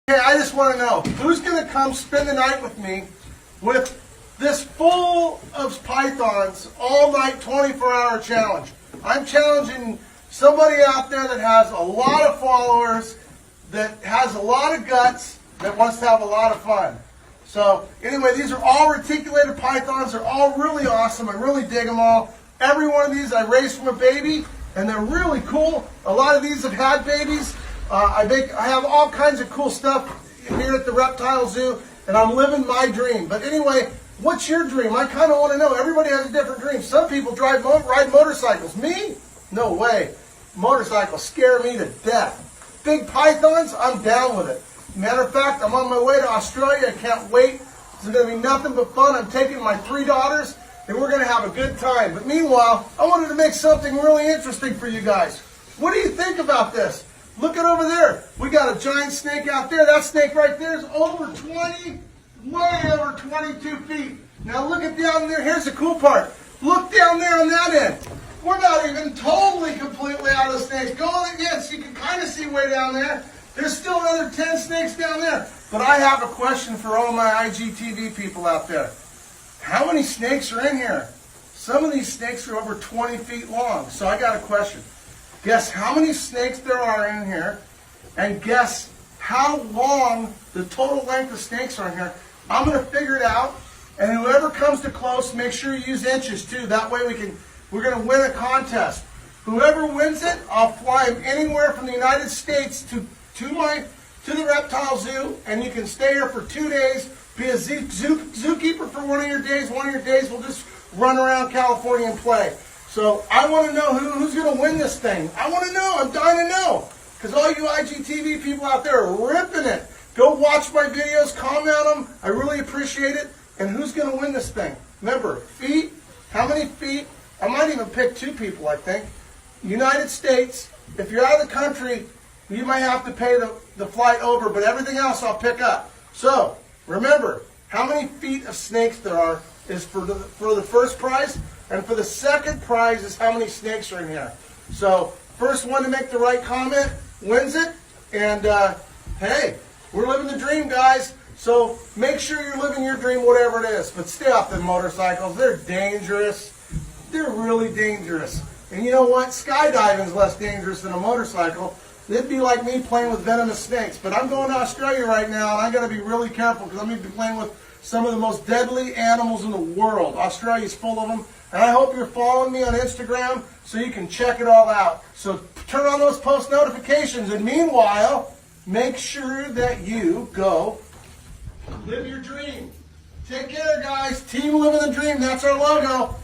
Okay, I just want to know, who's going to come spend the night with me with this full of pythons all night 24-hour challenge? I'm challenging somebody out there that has a lot of followers, that has a lot of guts, that wants to have a lot of fun. So anyway, these are all reticulated pythons. They're all really awesome. I really dig them all. Every one of these I raised from a baby, and they're really cool. A lot of these have had babies. I have all kinds of cool stuff here at the reptile zoo, and I'm living my dream. But anyway, what's your dream? I kind of want to know. Everybody has a different dream. Some people ride motorcycles. Me? No way. Motorcycles scare me to death. Big pythons? I'm down with it. Matter of fact, I'm on my way to Australia. I can't wait. It's going to be nothing but fun. I'm taking my 3 daughters, and we're going to have a good time. But meanwhile, I wanted to make something really interesting for you guys. What do you think about this? Look at over there. We got a giant snake out there. That snake right there is over 20, way over 22 feet. Now look at down there. Here's the cool part. Look down there on that end. We're not even totally completely out of snakes. Go on again so you can kind of see way down there. There's still another 10 snakes down there. But I have a question for all my IGTV people out there. How many snakes are in here? Some of these snakes are over 20 feet long. So I got a question. Guess how many snakes there are in here, and guess how long the total length of snakes are in here. I'm going to figure it out, and whoever comes to close, make sure you use inches too. That way we're going to win a contest. Whoever wins it, I'll fly them anywhere from the United States to the reptile zoo, and you can stay here for 2 days. Be a zookeeper for one of your days. One of your days we'll just run around California and play. So I want to know who's going to win this thing. I want to know. I'm dying to know. Because all you IGTV people out there are ripping it. Go watch my videos, comment on them. I really appreciate it. And who's going to win this thing? Remember, feet. How many feet? I might even pick 2 people, I think. United States. If you're out of the country, you might have to pay the flight over, but everything else I'll pick up. So remember, how many feet of snakes there are is for the first prize. And for the second prize is how many snakes are in here. So first one to make the right comment wins it. And hey, we're living the dream, guys. So make sure you're living your dream, whatever it is. But stay off the motorcycles. They're dangerous. They're really dangerous. And you know what? Skydiving is less dangerous than a motorcycle. It'd be like me playing with venomous snakes. But I'm going to Australia right now, and I got to be really careful because I'm going to be playing with some of the most deadly animals in the world. Australia's full of them. And I hope you're following me on Instagram so you can check it all out. So turn on those post notifications. And meanwhile, make sure that you go live your dream. Take care, guys. Team Living the Dream. That's our logo.